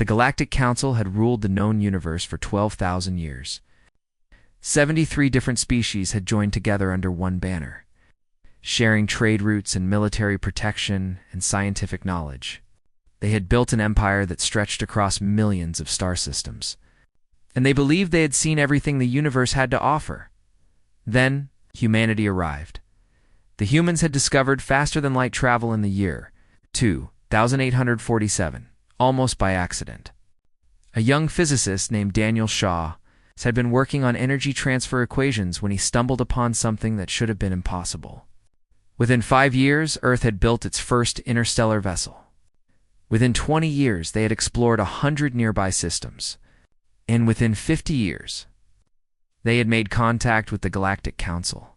The Galactic Council had ruled the known universe for 12,000 years. 73 different species had joined together under one banner, sharing trade routes and military protection and scientific knowledge. They had built an empire that stretched across millions of star systems, and they believed they had seen everything the universe had to offer. Then, humanity arrived. The humans had discovered faster-than-light travel in the year 2847, almost by accident. A young physicist named Daniel Shaw had been working on energy transfer equations when he stumbled upon something that should have been impossible. Within 5 years, Earth had built its first interstellar vessel. Within 20 years, they had explored 100 nearby systems. And within 50 years, they had made contact with the Galactic Council.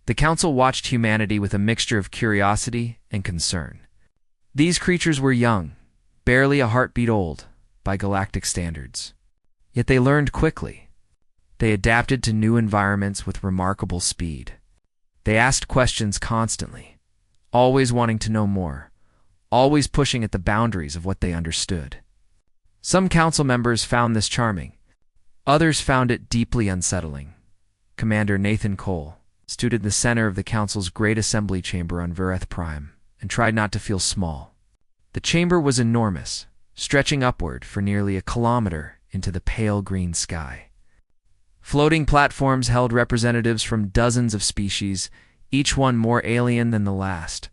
The Council watched humanity with a mixture of curiosity and concern. These creatures were young, barely a heartbeat old, by galactic standards. Yet they learned quickly. They adapted to new environments with remarkable speed. They asked questions constantly, always wanting to know more, always pushing at the boundaries of what they understood. Some council members found this charming. Others found it deeply unsettling. Commander Nathan Cole stood in the center of the council's great assembly chamber on Vereth Prime and tried not to feel small. The chamber was enormous, stretching upward for nearly a kilometer into the pale green sky. Floating platforms held representatives from dozens of species, each one more alien than the last.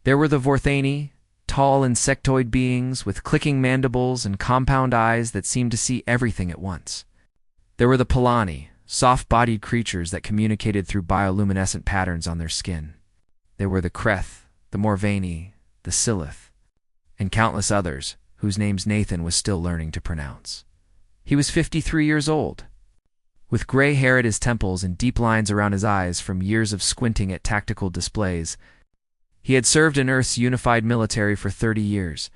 There were the Vorthani, tall insectoid beings with clicking mandibles and compound eyes that seemed to see everything at once. There were the Polani, soft-bodied creatures that communicated through bioluminescent patterns on their skin. There were the Kreth, the Morvani, the Silith, and countless others whose names Nathan was still learning to pronounce. He was 53 years old, with gray hair at his temples and deep lines around his eyes from years of squinting at tactical displays. He had served in Earth's unified military for 30 years,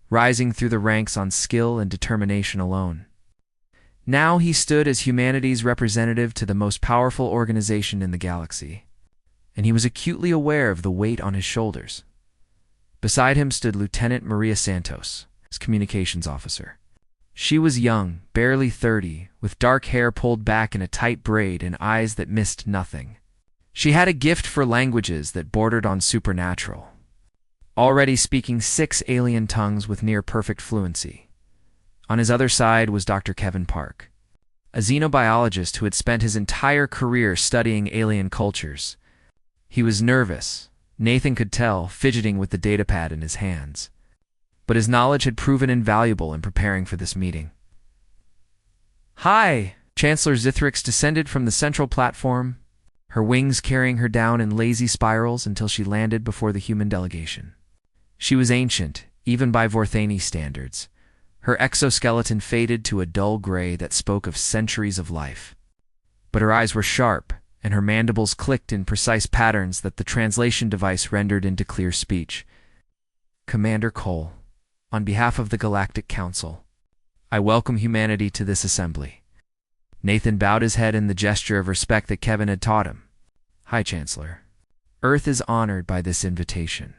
rising through the ranks on skill and determination alone. Now he stood as humanity's representative to the most powerful organization in the galaxy, and he was acutely aware of the weight on his shoulders. Beside him stood Lieutenant Maria Santos, his communications officer. She was young, barely 30, with dark hair pulled back in a tight braid and eyes that missed nothing. She had a gift for languages that bordered on supernatural, already speaking 6 alien tongues with near-perfect fluency. On his other side was Dr. Kevin Park, a xenobiologist who had spent his entire career studying alien cultures. He was nervous, Nathan could tell, fidgeting with the datapad in his hands. But his knowledge had proven invaluable in preparing for this meeting. "Hi!" Chancellor Zithrix descended from the central platform, her wings carrying her down in lazy spirals until she landed before the human delegation. She was ancient, even by Vorthani standards. Her exoskeleton faded to a dull gray that spoke of centuries of life. But her eyes were sharp, and her mandibles clicked in precise patterns that the translation device rendered into clear speech. "Commander Cole, on behalf of the Galactic Council, I welcome humanity to this assembly." Nathan bowed his head in the gesture of respect that Kevin had taught him. "Hi, Chancellor. Earth is honored by this invitation.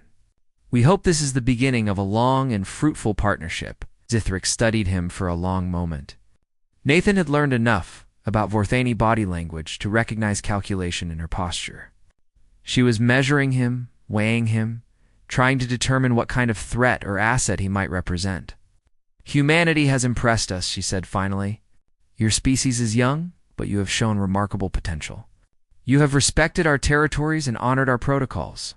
We hope this is the beginning of a long and fruitful partnership." Zithrix studied him for a long moment. Nathan had learned enough about Vorthani body language to recognize calculation in her posture. She was measuring him, weighing him, trying to determine what kind of threat or asset he might represent. "Humanity has impressed us," she said finally. "Your species is young, but you have shown remarkable potential. You have respected our territories and honored our protocols.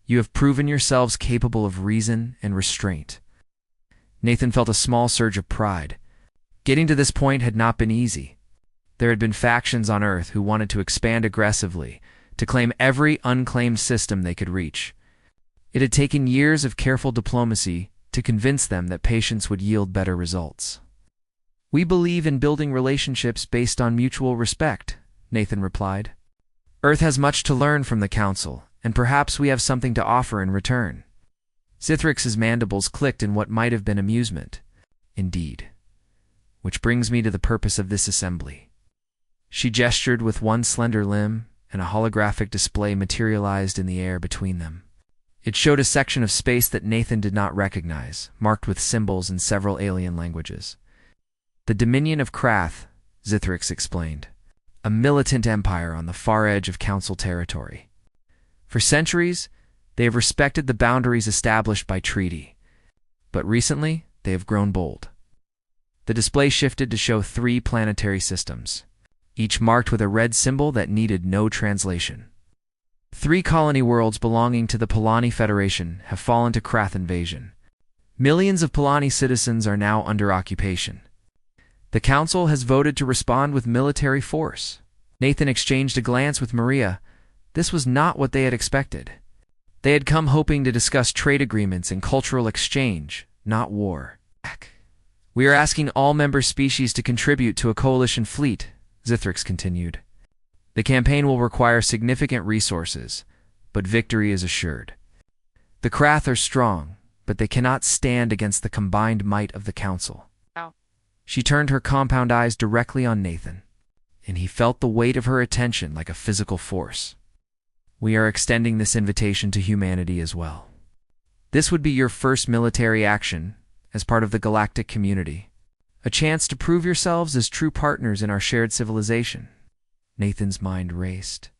You have proven yourselves capable of reason and restraint." Nathan felt a small surge of pride. Getting to this point had not been easy. There had been factions on Earth who wanted to expand aggressively, to claim every unclaimed system they could reach. It had taken years of careful diplomacy to convince them that patience would yield better results. "We believe in building relationships based on mutual respect," Nathan replied. "Earth has much to learn from the Council, and perhaps we have something to offer in return." Zithrix's mandibles clicked in what might have been amusement. "Indeed. Which brings me to the purpose of this assembly." She gestured with one slender limb, and a holographic display materialized in the air between them. It showed a section of space that Nathan did not recognize, marked with symbols in several alien languages. The Dominion of Krath, Zithrix explained, a militant empire on the far edge of Council territory. For centuries, they have respected the boundaries established by treaty, but recently they have grown bold. The display shifted to show 3 planetary systems, each marked with a red symbol that needed no translation. 3 colony worlds belonging to the Polani Federation have fallen to Krath invasion. Millions of Polani citizens are now under occupation. The Council has voted to respond with military force. Nathan exchanged a glance with Maria. This was not what they had expected. They had come hoping to discuss trade agreements and cultural exchange, not war. We are asking all member species to contribute to a coalition fleet, Zithrix continued. The campaign will require significant resources, but victory is assured. The Krath are strong, but they cannot stand against the combined might of the Council. Ow. She turned her compound eyes directly on Nathan, and he felt the weight of her attention like a physical force. We are extending this invitation to humanity as well. This would be your first military action as part of the galactic community, a chance to prove yourselves as true partners in our shared civilization. Nathan's mind raced.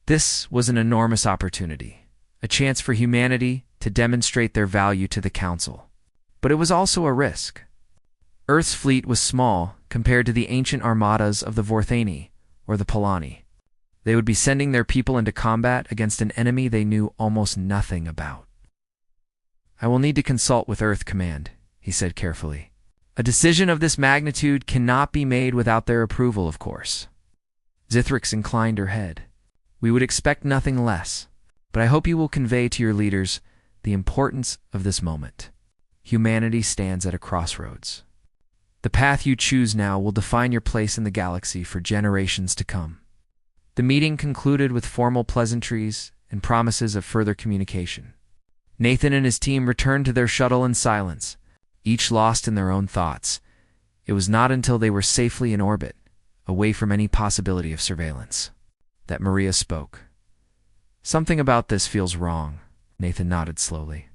This was an enormous opportunity, a chance for humanity to demonstrate their value to the Council. But it was also a risk. Earth's fleet was small compared to the ancient armadas of the Vorthani or the Polani. They would be sending their people into combat against an enemy they knew almost nothing about. I will need to consult with Earth Command, he said carefully. A decision of this magnitude cannot be made without their approval, of course. Zithrix inclined her head. We would expect nothing less, but I hope you will convey to your leaders the importance of this moment. Humanity stands at a crossroads. The path you choose now will define your place in the galaxy for generations to come. The meeting concluded with formal pleasantries and promises of further communication. Nathan and his team returned to their shuttle in silence, each lost in their own thoughts. It was not until they were safely in orbit, away from any possibility of surveillance, that Maria spoke. Something about this feels wrong, Nathan nodded slowly.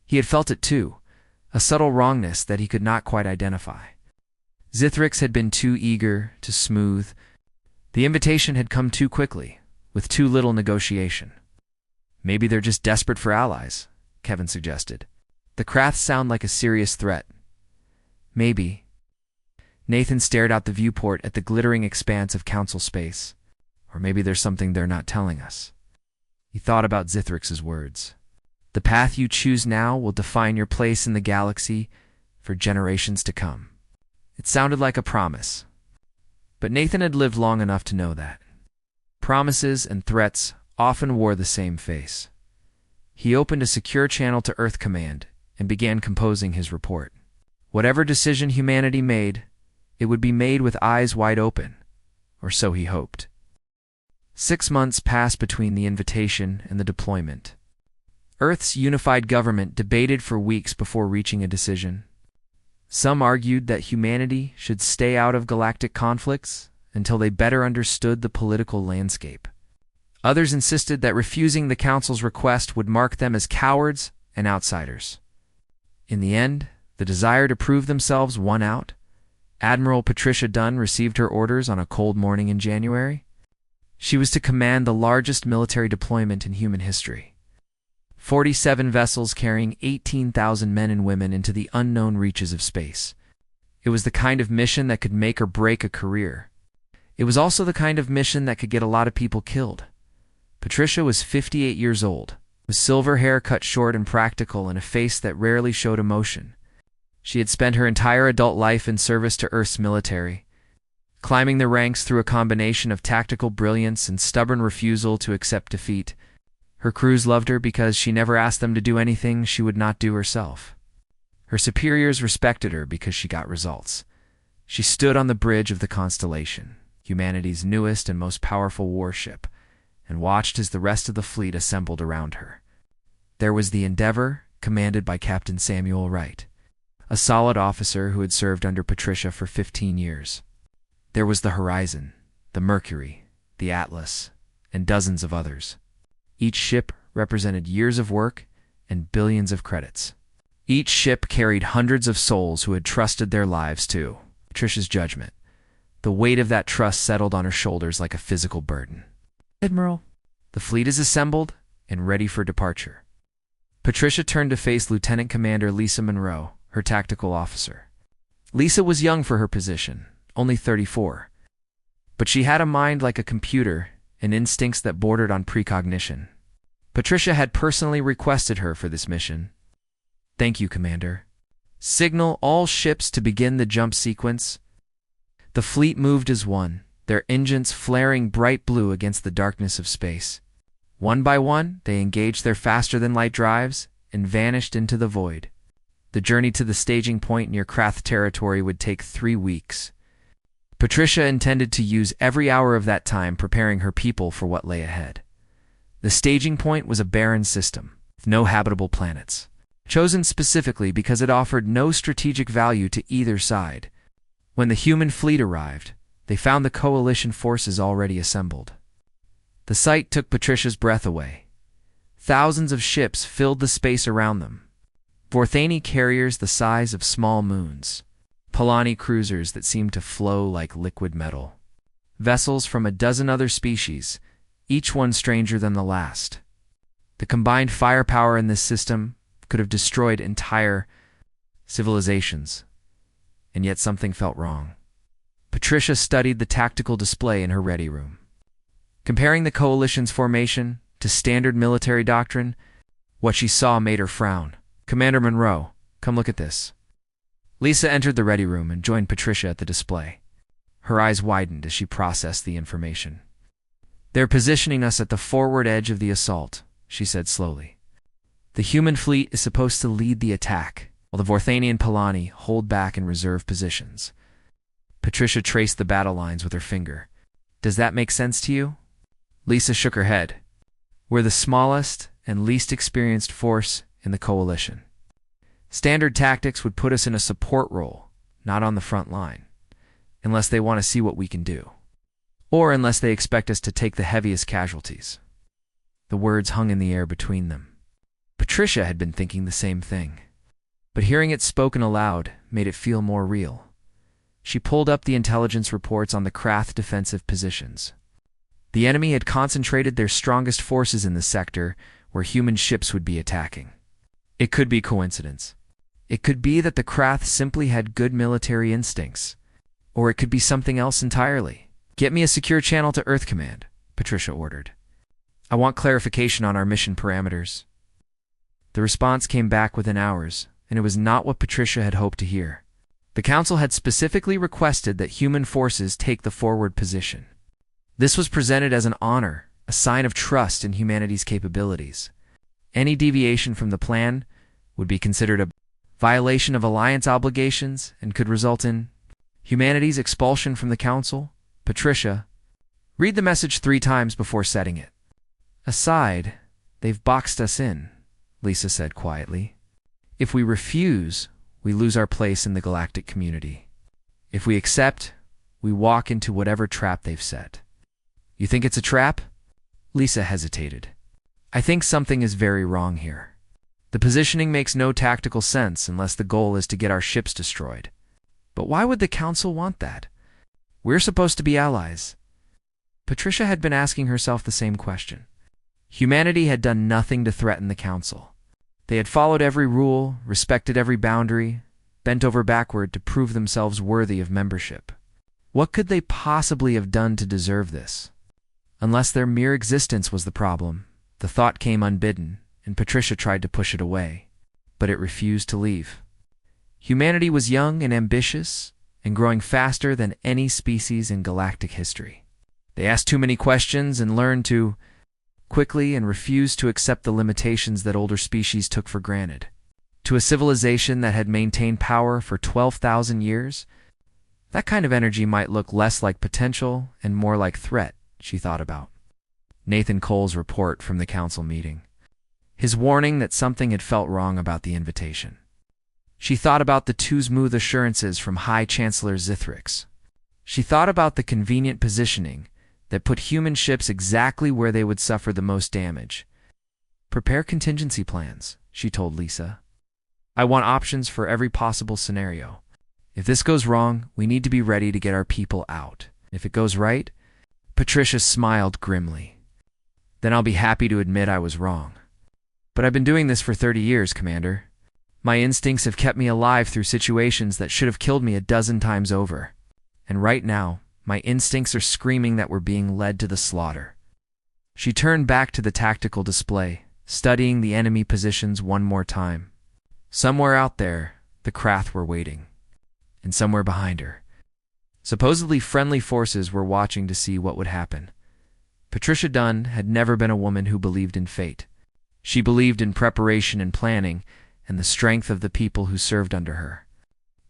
He had felt it too, a subtle wrongness that he could not quite identify. Zithrix had been too eager to smooth. The invitation had come too quickly, with too little negotiation. Maybe they're just desperate for allies, Kevin suggested. The Kraths sound like a serious threat. Maybe. Nathan stared out the viewport at the glittering expanse of Council space. Or maybe there's something they're not telling us. He thought about Zithrix's words. The path you choose now will define your place in the galaxy for generations to come. It sounded like a promise. But Nathan had lived long enough to know that. Promises and threats often wore the same face. He opened a secure channel to Earth Command and began composing his report. Whatever decision humanity made, it would be made with eyes wide open, or so he hoped. 6 months passed between the invitation and the deployment. Earth's unified government debated for weeks before reaching a decision. Some argued that humanity should stay out of galactic conflicts until they better understood the political landscape. Others insisted that refusing the Council's request would mark them as cowards and outsiders. In the end, the desire to prove themselves won out. Admiral Patricia Dunn received her orders on a cold morning in January. She was to command the largest military deployment in human history. 47 vessels carrying 18,000 men and women into the unknown reaches of space. It was the kind of mission that could make or break a career. It was also the kind of mission that could get a lot of people killed. Patricia was 58 years old, with silver hair cut short and practical and a face that rarely showed emotion. She had spent her entire adult life in service to Earth's military, climbing the ranks through a combination of tactical brilliance and stubborn refusal to accept defeat. Her crews loved her because she never asked them to do anything she would not do herself. Her superiors respected her because she got results. She stood on the bridge of the Constellation, humanity's newest and most powerful warship, and watched as the rest of the fleet assembled around her. There was the Endeavor, commanded by Captain Samuel Wright, a solid officer who had served under Patricia for 15 years. There was the Horizon, the Mercury, the Atlas, and dozens of others. Each ship represented years of work and billions of credits. Each ship carried hundreds of souls who had trusted their lives to Patricia's judgment. The weight of that trust settled on her shoulders like a physical burden. "Admiral, the fleet is assembled and ready for departure." Patricia turned to face Lieutenant Commander Lisa Monroe, her tactical officer. Lisa was young for her position, only 34. But she had a mind like a computer and instincts that bordered on precognition. Patricia had personally requested her for this mission. "Thank you, Commander. Signal all ships to begin the jump sequence." The fleet moved as one, their engines flaring bright blue against the darkness of space. One by one, they engaged their faster-than-light drives and vanished into the void. The journey to the staging point near Krath territory would take 3 weeks. Patricia intended to use every hour of that time preparing her people for what lay ahead. The staging point was a barren system, with no habitable planets, chosen specifically because it offered no strategic value to either side. When the human fleet arrived, they found the coalition forces already assembled. The sight took Patricia's breath away. Thousands of ships filled the space around them. Vorthani carriers the size of small moons. Polani cruisers that seemed to flow like liquid metal. Vessels from a dozen other species, each one stranger than the last. The combined firepower in this system could have destroyed entire civilizations. And yet something felt wrong. Patricia studied the tactical display in her ready room. Comparing the coalition's formation to standard military doctrine, what she saw made her frown. "Commander Monroe, come look at this." Lisa entered the ready room and joined Patricia at the display. Her eyes widened as she processed the information. "They're positioning us at the forward edge of the assault," she said slowly. "The human fleet is supposed to lead the attack, while the Vorthani and Polani hold back in reserve positions." Patricia traced the battle lines with her finger. "Does that make sense to you?" Lisa shook her head. "We're the smallest and least experienced force in the coalition. Standard tactics would put us in a support role, not on the front line, unless they want to see what we can do, or unless they expect us to take the heaviest casualties." The words hung in the air between them. Patricia had been thinking the same thing, but hearing it spoken aloud made it feel more real. She pulled up the intelligence reports on the Krath defensive positions. The enemy had concentrated their strongest forces in the sector where human ships would be attacking. It could be coincidence. It could be that the Krath simply had good military instincts. Or it could be something else entirely. "Get me a secure channel to Earth Command," Patricia ordered. "I want clarification on our mission parameters." The response came back within hours, and it was not what Patricia had hoped to hear. The Council had specifically requested that human forces take the forward position. This was presented as an honor, a sign of trust in humanity's capabilities. Any deviation from the plan would be considered a violation of alliance obligations and could result in humanity's expulsion from the Council. "Patricia, read the message 3 times before setting it." "Aside, they've boxed us in," Lisa said quietly. "If we refuse, we lose our place in the galactic community. If we accept, we walk into whatever trap they've set." "You think it's a trap?" Lisa hesitated. "I think something is very wrong here. The positioning makes no tactical sense unless the goal is to get our ships destroyed. But why would the Council want that? We're supposed to be allies." Patricia had been asking herself the same question. Humanity had done nothing to threaten the Council. They had followed every rule, respected every boundary, bent over backward to prove themselves worthy of membership. What could they possibly have done to deserve this? Unless their mere existence was the problem, the thought came unbidden, and Patricia tried to push it away, but it refused to leave. Humanity was young and ambitious, and growing faster than any species in galactic history. They asked too many questions and learned too quickly and refused to accept the limitations that older species took for granted. To a civilization that had maintained power for 12,000 years, that kind of energy might look less like potential and more like threat, she thought about. Nathan Cole's report from the Council meeting. His warning that something had felt wrong about the invitation. She thought about the too smooth assurances from High Chancellor Zithrix. She thought about the convenient positioning that put human ships exactly where they would suffer the most damage. "Prepare contingency plans," she told Lisa. I want options for every possible scenario. If this goes wrong, we need to be ready to get our people out. If it goes right, Patricia smiled grimly. Then I'll be happy to admit I was wrong. But I've been doing this for 30 years, Commander. My instincts have kept me alive through situations that should have killed me a dozen times over. And right now, my instincts are screaming that we're being led to the slaughter. She turned back to the tactical display, studying the enemy positions one more time. Somewhere out there, the Krath were waiting. And somewhere behind her, supposedly friendly forces were watching to see what would happen. Patricia Dunn had never been a woman who believed in fate. She believed in preparation and planning, and the strength of the people who served under her.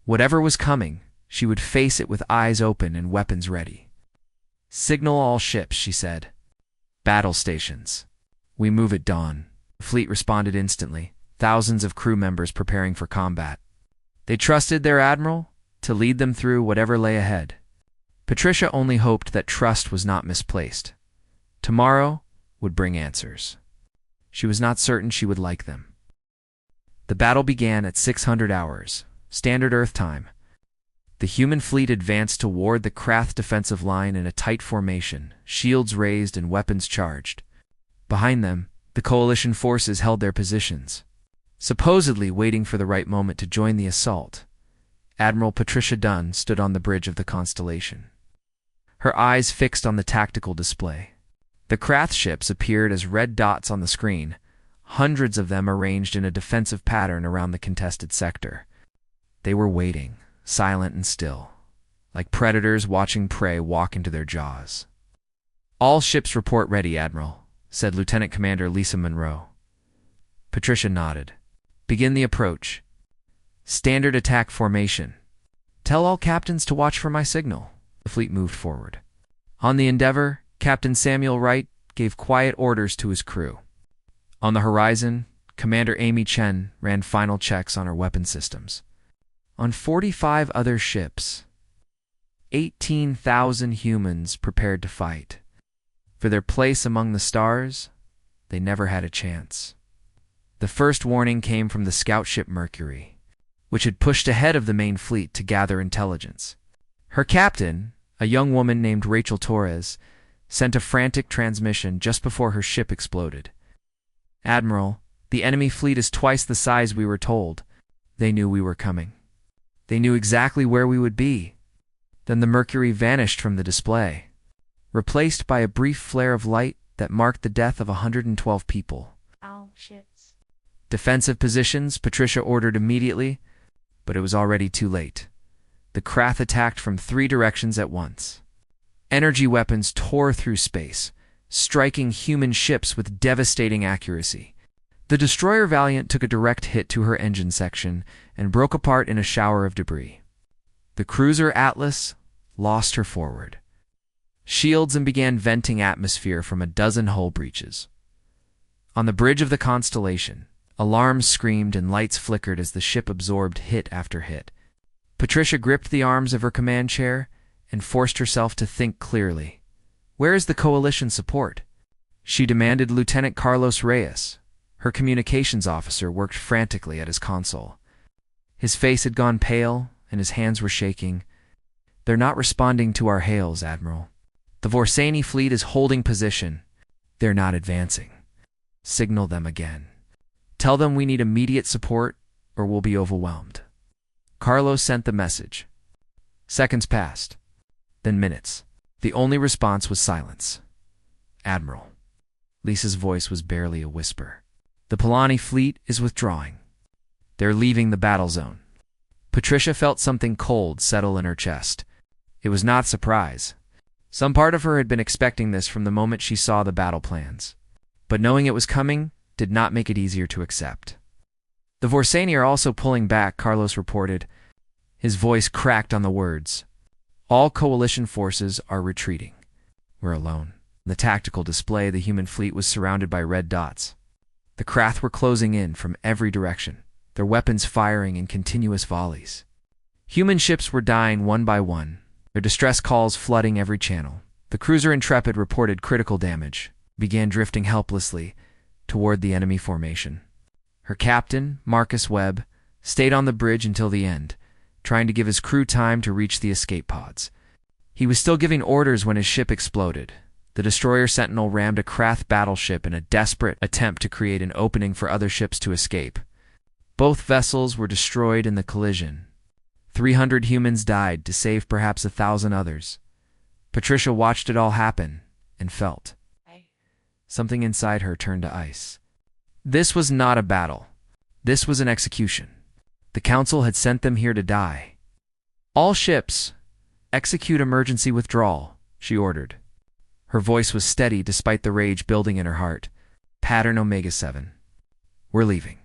Whatever was coming, she would face it with eyes open and weapons ready. Signal all ships, she said. Battle stations. We move at dawn. The fleet responded instantly, thousands of crew members preparing for combat. They trusted their admiral to lead them through whatever lay ahead. Patricia only hoped that trust was not misplaced. Tomorrow would bring answers. She was not certain she would like them. The battle began at 600 hours, standard Earth time. The human fleet advanced toward the Krath defensive line in a tight formation, shields raised and weapons charged. Behind them, the coalition forces held their positions, supposedly waiting for the right moment to join the assault. Admiral Patricia Dunn stood on the bridge of the Constellation, her eyes fixed on the tactical display. The Krath ships appeared as red dots on the screen, hundreds of them arranged in a defensive pattern around the contested sector. They were waiting, silent and still, like predators watching prey walk into their jaws. All ships report ready, Admiral, said Lieutenant Commander Lisa Monroe. Patricia nodded. Begin the approach. Standard attack formation. Tell all captains to watch for my signal. The fleet moved forward. On the Endeavor, Captain Samuel Wright gave quiet orders to his crew. On the horizon, Commander Amy Chen ran final checks on her weapon systems. On 45 other ships, 18,000 humans prepared to fight. For their place among the stars, they never had a chance. The first warning came from the scout ship Mercury, which had pushed ahead of the main fleet to gather intelligence. Her captain, a young woman named Rachel Torres, sent a frantic transmission just before her ship exploded. Admiral, the enemy fleet is twice the size we were told. They knew we were coming. They knew exactly where we would be. Then the Mercury vanished from the display, replaced by a brief flare of light that marked the death of 112 people. All ships. Defensive positions, Patricia ordered immediately, but it was already too late. The Krath attacked from 3 directions at once. Energy weapons tore through space, striking human ships with devastating accuracy. The destroyer Valiant took a direct hit to her engine section and broke apart in a shower of debris. The cruiser Atlas lost her forward shields and began venting atmosphere from a dozen hull breaches. On the bridge of the Constellation, alarms screamed and lights flickered as the ship absorbed hit after hit. Patricia gripped the arms of her command chair and forced herself to think clearly. Where is the coalition support? She demanded. Lieutenant Carlos Reyes, her communications officer, worked frantically at his console. His face had gone pale and his hands were shaking. They're not responding to our hails, Admiral. The Vorsani fleet is holding position. They're not advancing. Signal them again. Tell them we need immediate support or we'll be overwhelmed. Carlos sent the message. Seconds passed, then minutes. The only response was silence. Admiral. Lisa's voice was barely a whisper. The Polani fleet is withdrawing. They're leaving the battle zone. Patricia felt something cold settle in her chest. It was not surprise. Some part of her had been expecting this from the moment she saw the battle plans. But knowing it was coming did not make it easier to accept. The Vorsani are also pulling back, Carlos reported. His voice cracked on the words. All coalition forces are retreating. We're alone. On the tactical display, the human fleet was surrounded by red dots. The Krath were closing in from every direction, their weapons firing in continuous volleys. Human ships were dying one by one, their distress calls flooding every channel. The cruiser Intrepid reported critical damage, began drifting helplessly toward the enemy formation. Her captain, Marcus Webb, stayed on the bridge until the end, trying to give his crew time to reach the escape pods. He was still giving orders when his ship exploded. The destroyer Sentinel rammed a Krath battleship in a desperate attempt to create an opening for other ships to escape. Both vessels were destroyed in the collision. 300 humans died to save perhaps 1,000 others. Patricia watched it all happen and felt. Something inside her turned to ice. This was not a battle. This was an execution. The Council had sent them here to die. All ships, execute emergency withdrawal, she ordered. Her voice was steady despite the rage building in her heart. Pattern Omega-7. We're leaving.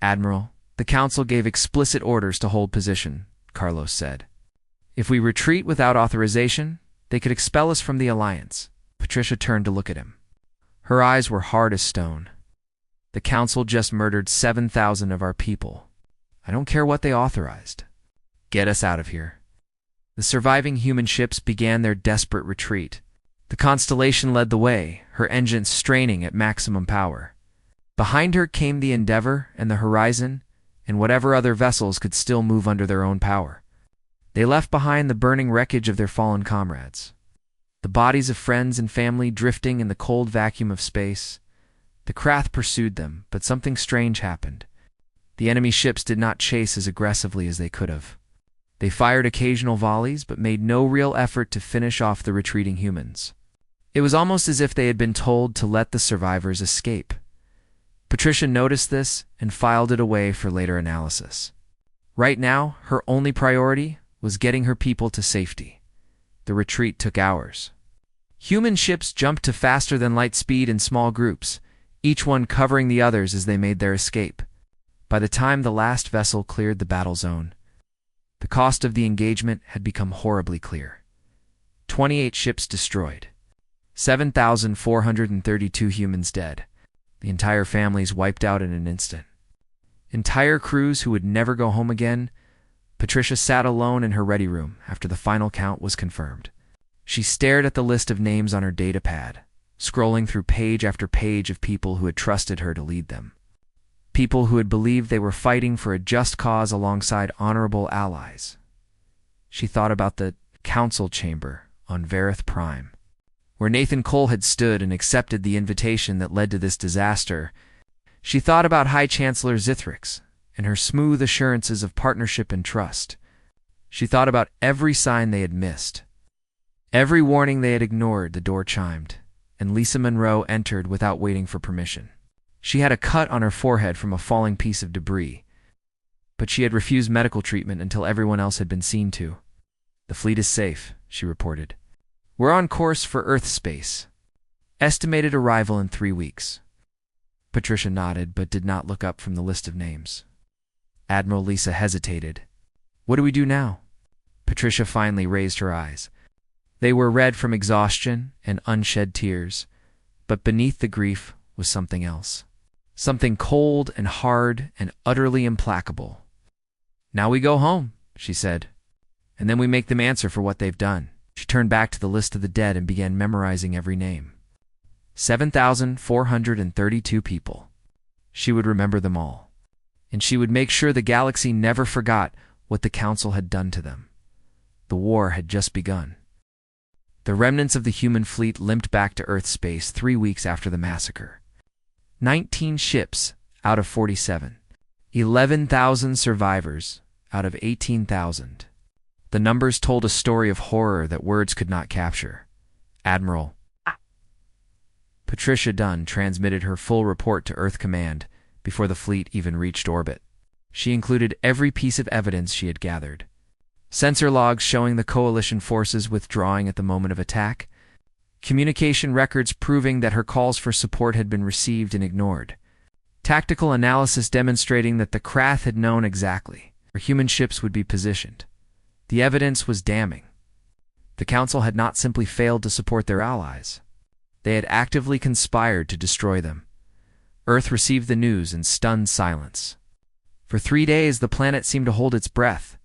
Admiral, the Council gave explicit orders to hold position, Carlos said. If we retreat without authorization, they could expel us from the Alliance. Patricia turned to look at him. Her eyes were hard as stone. The Council just murdered 7,000 of our people. I don't care what they authorized. Get us out of here. The surviving human ships began their desperate retreat. The Constellation led the way, her engines straining at maximum power. Behind her came the Endeavor and the Horizon, and whatever other vessels could still move under their own power. They left behind the burning wreckage of their fallen comrades. The bodies of friends and family drifting in the cold vacuum of space. The Krath pursued them, but something strange happened. The enemy ships did not chase as aggressively as they could have. They fired occasional volleys, but made no real effort to finish off the retreating humans. It was almost as if they had been told to let the survivors escape. Patricia noticed this and filed it away for later analysis. Right now, her only priority was getting her people to safety. The retreat took hours. Human ships jumped to faster-than-light speed in small groups, each one covering the others as they made their escape. By the time the last vessel cleared the battle zone, the cost of the engagement had become horribly clear. 28 ships destroyed. 7,432 humans dead. The entire families wiped out in an instant. Entire crews who would never go home again. Patricia sat alone in her ready room after the final count was confirmed. She stared at the list of names on her data pad, scrolling through page after page of people who had trusted her to lead them. People who had believed they were fighting for a just cause alongside honorable allies. She thought about the council chamber on Varith Prime, where Nathan Cole had stood and accepted the invitation that led to this disaster. She thought about High Chancellor Zithrix and her smooth assurances of partnership and trust. She thought about every sign they had missed. Every warning they had ignored. The door chimed, and Lisa Monroe entered without waiting for permission. She had a cut on her forehead from a falling piece of debris, but she had refused medical treatment until everyone else had been seen to. The fleet is safe, she reported. We're on course for Earth space. Estimated arrival in 3 weeks. Patricia nodded, but did not look up from the list of names. Admiral Lisa hesitated. What do we do now? Patricia finally raised her eyes. They were red from exhaustion and unshed tears, but beneath the grief was something else. Something cold and hard and utterly implacable. Now we go home, she said, and then we make them answer for what they've done. She turned back to the list of the dead and began memorizing every name. 7,432 people. She would remember them all, and she would make sure the galaxy never forgot what the Council had done to them. The war had just begun. The remnants of the human fleet limped back to Earth space 3 weeks after the massacre. 19 ships out of 47. 11,000 survivors out of 18,000. The numbers told a story of horror that words could not capture. Admiral Patricia Dunn transmitted her full report to Earth Command before the fleet even reached orbit. She included every piece of evidence she had gathered. Sensor logs showing the coalition forces withdrawing at the moment of attack. Communication records proving that her calls for support had been received and ignored. Tactical analysis demonstrating that the Krath had known exactly where human ships would be positioned. The evidence was damning. The Council had not simply failed to support their allies. They had actively conspired to destroy them. Earth received the news in stunned silence. For 3 days, the planet seemed to hold its breath.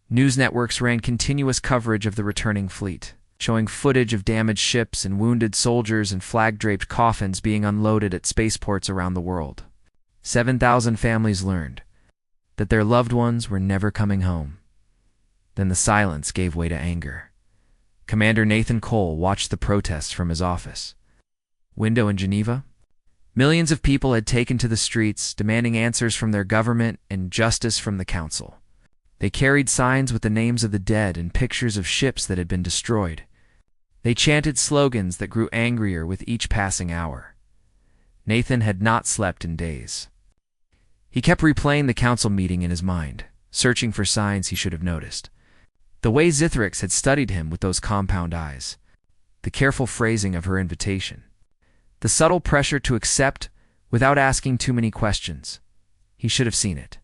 News networks ran continuous coverage of the returning fleet, showing footage of damaged ships and wounded soldiers and flag-draped coffins being unloaded at spaceports around the world. 7,000 families learned that their loved ones were never coming home. Then the silence gave way to anger. Commander Nathan Cole watched the protests from his office window in Geneva. Millions of people had taken to the streets, demanding answers from their government and justice from the council. They carried signs with the names of the dead and pictures of ships that had been destroyed. They chanted slogans that grew angrier with each passing hour. Nathan had not slept in days. He kept replaying the council meeting in his mind, searching for signs he should have noticed. The way Zithrix had studied him with those compound eyes, the careful phrasing of her invitation, the subtle pressure to accept without asking too many questions. He should have seen it.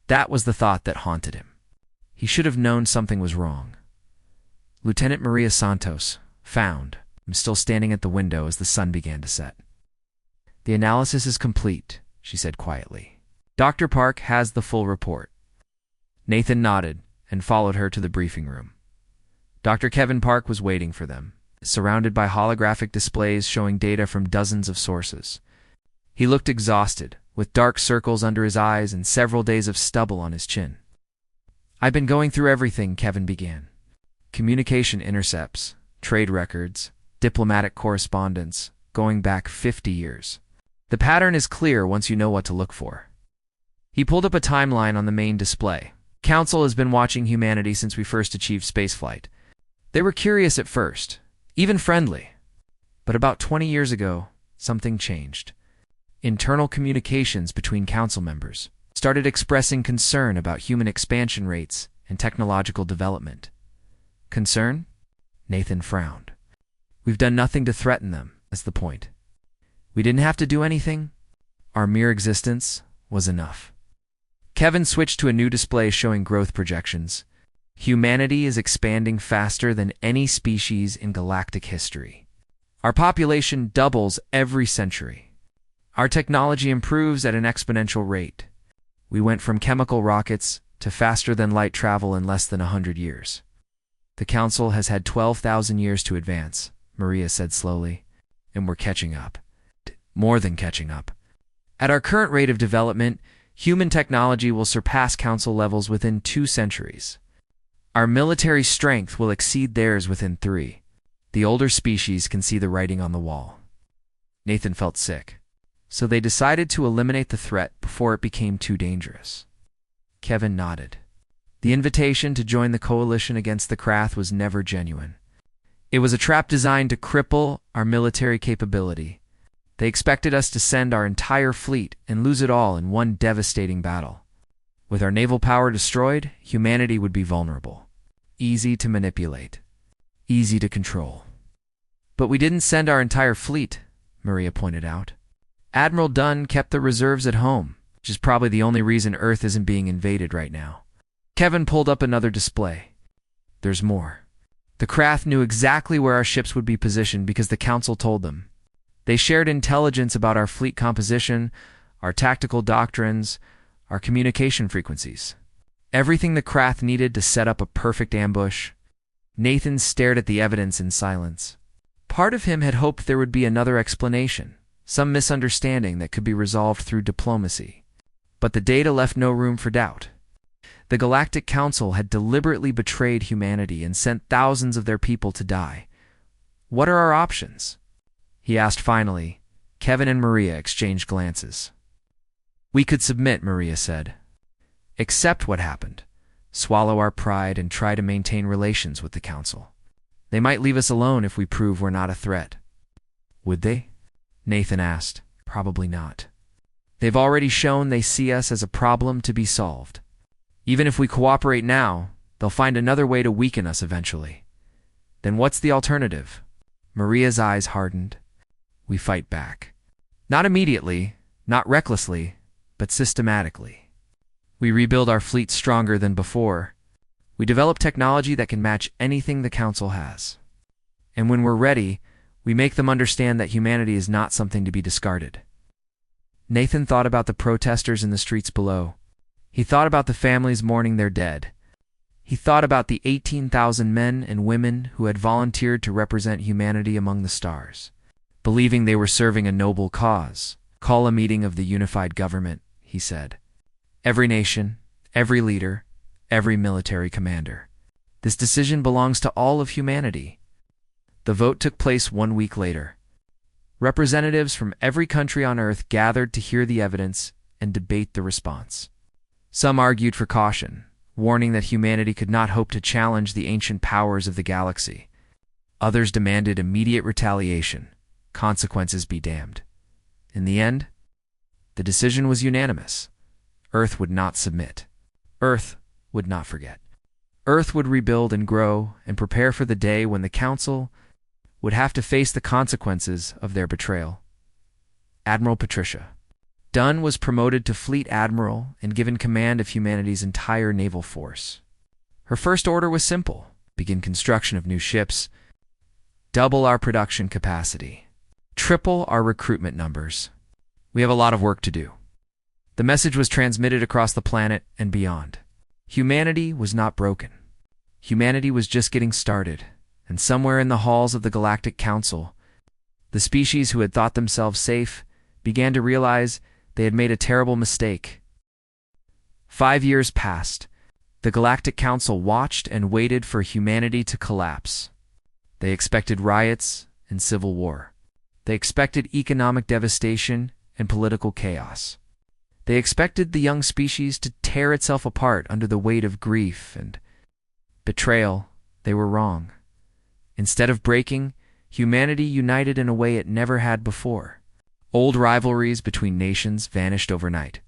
That was the thought that haunted him. He should have known something was wrong. Lieutenant Maria Santos found him still standing at the window as the sun began to set. "The analysis is complete," she said quietly. "Dr. Park has the full report." Nathan nodded and followed her to the briefing room. Dr. Kevin Park was waiting for them, surrounded by holographic displays showing data from dozens of sources. He looked exhausted, with dark circles under his eyes and several days of stubble on his chin. "I've been going through everything," Kevin began. "Communication intercepts, trade records, diplomatic correspondence, going back 50 years. The pattern is clear once you know what to look for." He pulled up a timeline on the main display. "Council has been watching humanity since we first achieved spaceflight. They were curious at first, even friendly. But about 20 years ago, something changed. Internal communications between council members started expressing concern about human expansion rates and technological development." "Concern?" Nathan frowned. "We've done nothing to threaten them, that's the point. We didn't have to do anything. Our mere existence was enough." Kevin switched to a new display showing growth projections. "Humanity is expanding faster than any species in galactic history. Our population doubles every century. Our technology improves at an exponential rate. We went from chemical rockets to faster-than-light travel in less than 100 years. The Council has had 12,000 years to advance," Maria said slowly, "and we're catching up. More than catching up. At our current rate of development, human technology will surpass Council levels within 2 centuries. Our military strength will exceed theirs within 3. The older species can see the writing on the wall." Nathan felt sick. "So they decided to eliminate the threat before it became too dangerous." Kevin nodded. The invitation to join the coalition against the Krath was never genuine. It was a trap designed to cripple our military capability. They expected us to send our entire fleet and lose it all in one devastating battle. With our naval power destroyed, humanity would be vulnerable. Easy to manipulate. Easy to control. "But we didn't send our entire fleet," Maria pointed out. "Admiral Dunn kept the reserves at home, which is probably the only reason Earth isn't being invaded right now." Kevin pulled up another display. "There's more. The Krath knew exactly where our ships would be positioned because the Council told them. They shared intelligence about our fleet composition, our tactical doctrines, our communication frequencies. Everything the Krath needed to set up a perfect ambush." Nathan stared at the evidence in silence. Part of him had hoped there would be another explanation, some misunderstanding that could be resolved through diplomacy. But the data left no room for doubt. The Galactic Council had deliberately betrayed humanity and sent thousands of their people to die. "What are our options?" he asked finally. Kevin and Maria exchanged glances. "We could submit," Maria said. "Accept what happened, swallow our pride, and try to maintain relations with the Council. They might leave us alone if we prove we're not a threat." "Would they?" Nathan asked. "Probably not. They've already shown they see us as a problem to be solved. Even if we cooperate now, they'll find another way to weaken us eventually. Then what's the alternative?" Maria's eyes hardened. "We fight back. Not immediately, not recklessly, but systematically. We rebuild our fleet stronger than before. We develop technology that can match anything the Council has. And when we're ready, we make them understand that humanity is not something to be discarded." Nathan thought about the protesters in the streets below. He thought about the families mourning their dead. He thought about the 18,000 men and women who had volunteered to represent humanity among the stars, believing they were serving a noble cause. Call a meeting of the unified government, he said. Every nation, every leader, every military commander. This decision belongs to all of humanity. The vote took place 1 week later. Representatives from every country on Earth gathered to hear the evidence and debate the response. Some argued for caution, warning that humanity could not hope to challenge the ancient powers of the galaxy. Others demanded immediate retaliation, consequences be damned. In the end, the decision was unanimous. Earth would not submit. Earth would not forget. Earth would rebuild and grow and prepare for the day when the Council would have to face the consequences of their betrayal. Admiral Patricia Dunn was promoted to Fleet Admiral and given command of humanity's entire naval force. Her first order was simple: begin construction of new ships, double our production capacity, triple our recruitment numbers. We have a lot of work to do. The message was transmitted across the planet and beyond. Humanity was not broken. Humanity was just getting started, and somewhere in the halls of the Galactic Council, the species who had thought themselves safe began to realize they had made a terrible mistake. 5 years passed. The Galactic Council watched and waited for humanity to collapse. They expected riots and civil war. They expected economic devastation and political chaos. They expected the young species to tear itself apart under the weight of grief and betrayal. They were wrong. Instead of breaking, humanity united in a way it never had before. Old rivalries between nations vanished overnight.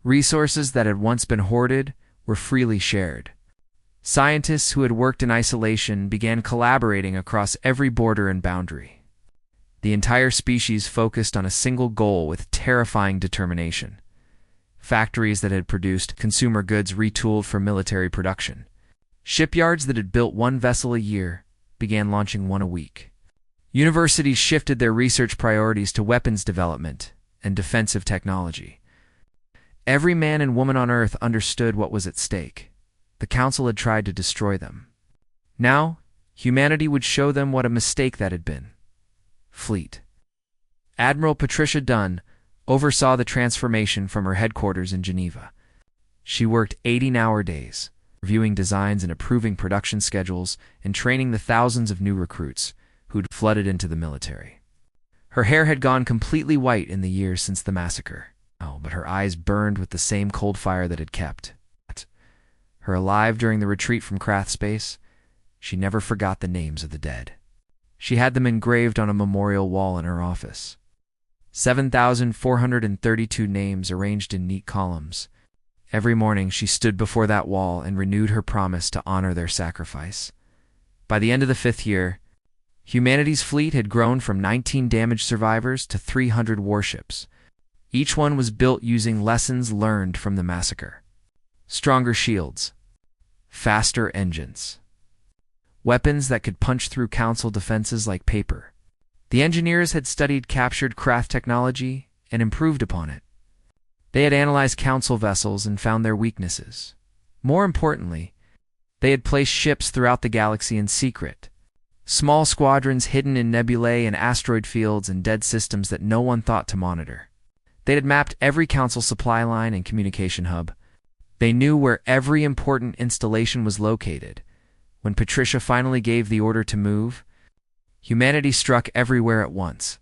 Resources that had once been hoarded were freely shared. Scientists who had worked in isolation began collaborating across every border and boundary. The entire species focused on a single goal with terrifying determination. Factories that had produced consumer goods retooled for military production. Shipyards that had built one vessel a year began launching one a week. Universities shifted their research priorities to weapons development and defensive technology. Every man and woman on Earth understood what was at stake. The Council had tried to destroy them. Now, humanity would show them what a mistake that had been. Fleet. Admiral Patricia Dunn oversaw the transformation from her headquarters in Geneva. She worked 80-hour days, reviewing designs and approving production schedules and training the thousands of new recruits who'd flooded into the military. Her hair had gone completely white in the years since the massacre. Oh, but her eyes burned with the same cold fire that had kept her alive during the retreat from Krath space. She never forgot the names of the dead. She had them engraved on a memorial wall in her office. 7,432 names arranged in neat columns. Every morning she stood before that wall and renewed her promise to honor their sacrifice. By the end of the 5th year, humanity's fleet had grown from 19 damaged survivors to 300 warships. Each one was built using lessons learned from the massacre. Stronger shields, faster engines, weapons that could punch through Council defenses like paper. The engineers had studied captured craft technology and improved upon it. They had analyzed Council vessels and found their weaknesses. More importantly, they had placed ships throughout the galaxy in secret. Small squadrons hidden in nebulae and asteroid fields and dead systems that no one thought to monitor. They had mapped every Council supply line and communication hub. They knew where every important installation was located. When Patricia finally gave the order to move, humanity struck everywhere at once.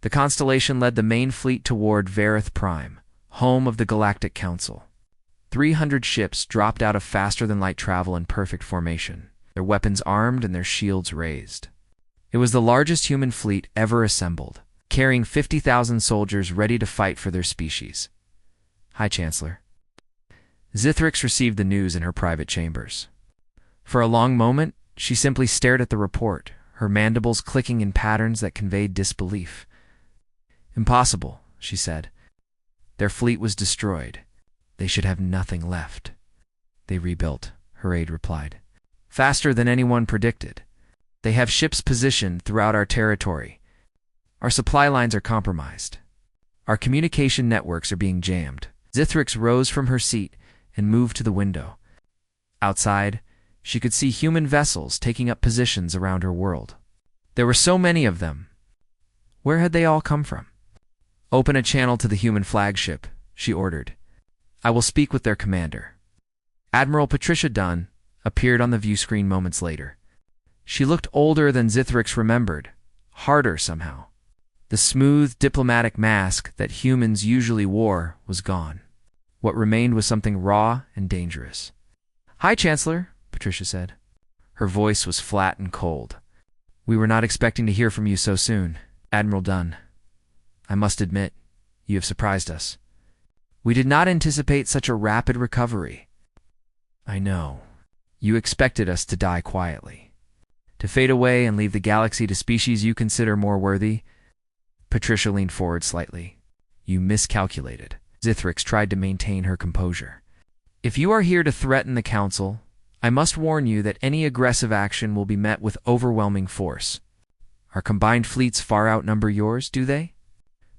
The constellation led the main fleet toward Varith Prime, home of the Galactic Council. 300 ships dropped out of faster-than-light travel in perfect formation, their weapons armed and their shields raised. It was the largest human fleet ever assembled, carrying 50,000 soldiers ready to fight for their species. Hi, Chancellor. Zithrix received the news in her private chambers. For a long moment, she simply stared at the report, her mandibles clicking in patterns that conveyed disbelief. Impossible, she said. Their fleet was destroyed. They should have nothing left. They rebuilt, her aide replied. Faster than anyone predicted. They have ships positioned throughout our territory. Our supply lines are compromised. Our communication networks are being jammed. Zithrix rose from her seat and moved to the window. Outside, she could see human vessels taking up positions around her world. There were so many of them. Where had they all come from? Open a channel to the human flagship, she ordered. I will speak with their commander. Admiral Patricia Dunn appeared on the view screen moments later. She looked older than Zithrix remembered, harder somehow. The smooth, diplomatic mask that humans usually wore was gone. What remained was something raw and dangerous. Hi, Chancellor, Patricia said. Her voice was flat and cold. We were not expecting to hear from you so soon, Admiral Dunn. I must admit, you have surprised us. We did not anticipate such a rapid recovery. I know. You expected us to die quietly, to fade away and leave the galaxy to species you consider more worthy. Patricia leaned forward slightly. You miscalculated. Zithrix tried to maintain her composure. If you are here to threaten the Council, I must warn you that any aggressive action will be met with overwhelming force. Our combined fleets far outnumber yours, do they?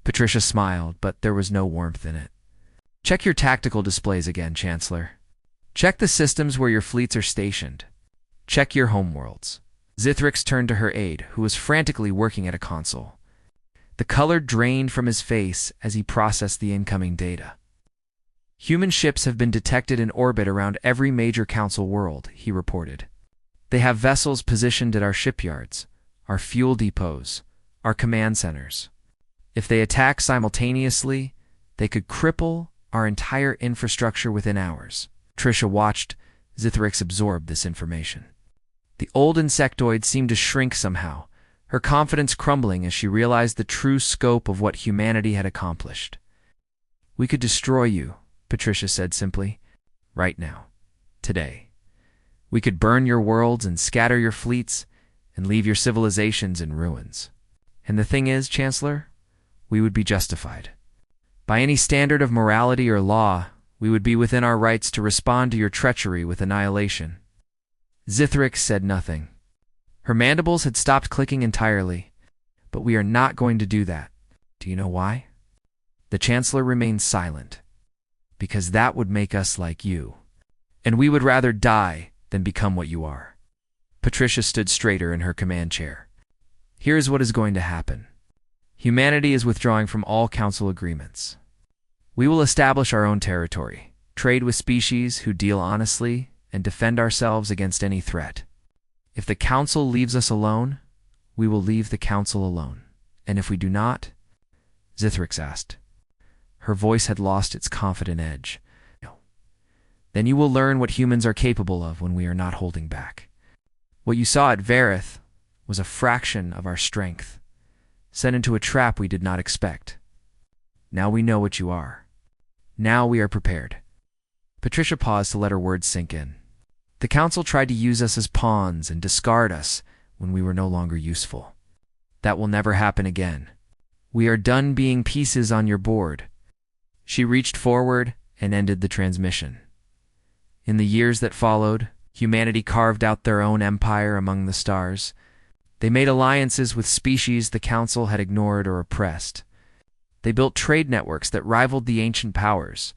Patricia smiled, but there was no warmth in it. Check your tactical displays again, Chancellor. Check the systems where your fleets are stationed. Check your homeworlds. Zithrix turned to her aide, who was frantically working at a console. The color drained from his face as he processed the incoming data. Human ships have been detected in orbit around every major Council world, he reported. They have vessels positioned at our shipyards, our fuel depots, our command centers. If they attack simultaneously, they could cripple our entire infrastructure within hours. Patricia watched Zithrix absorb this information. The old insectoid seemed to shrink somehow, her confidence crumbling as she realized the true scope of what humanity had accomplished. We could destroy you, Patricia said simply. Right now. Today. We could burn your worlds and scatter your fleets and leave your civilizations in ruins. And the thing is, Chancellor, we would be justified. By any standard of morality or law, we would be within our rights to respond to your treachery with annihilation. Zithrix said nothing. Her mandibles had stopped clicking entirely. But we are not going to do that. Do you know why? The Chancellor remained silent. Because that would make us like you. And we would rather die than become what you are. Patricia stood straighter in her command chair. Here's what is going to happen. Humanity is withdrawing from all Council agreements. We will establish our own territory, trade with species who deal honestly, and defend ourselves against any threat. If the Council leaves us alone, we will leave the Council alone. And if we do not? Zithrix asked. Her voice had lost its confident edge. No. Then you will learn what humans are capable of when we are not holding back. What you saw at Vareth was a fraction of our strength, set into a trap we did not expect. Now we know what you are. Now we are prepared. Patricia paused to let her words sink in. The Council tried to use us as pawns and discard us when we were no longer useful. That will never happen again. We are done being pieces on your board. She reached forward and ended the transmission. In the years that followed, humanity carved out their own empire among the stars. They made alliances with species the Council had ignored or oppressed. They built trade networks that rivaled the ancient powers.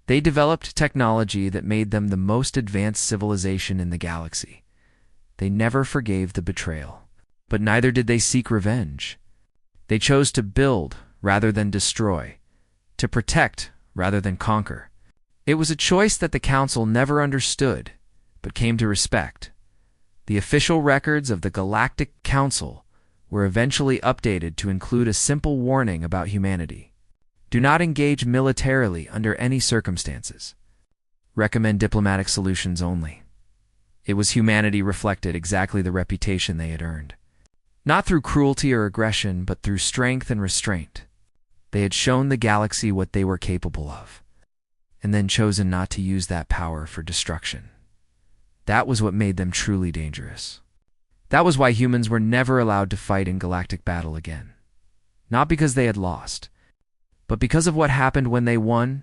They developed technology that made them the most advanced civilization in the galaxy. They never forgave the betrayal, but neither did they seek revenge. They chose to build rather than destroy, to protect rather than conquer. It was a choice that the Council never understood, but came to respect. The official records of the Galactic Council were eventually updated to include a simple warning about humanity. Do not engage militarily under any circumstances. Recommend diplomatic solutions only. It was humanity reflected exactly the reputation they had earned. Not through cruelty or aggression, but through strength and restraint. They had shown the galaxy what they were capable of, and then chosen not to use that power for destruction. That was what made them truly dangerous. That was why humans were never allowed to fight in galactic battle again. Not because they had lost, but because of what happened when they won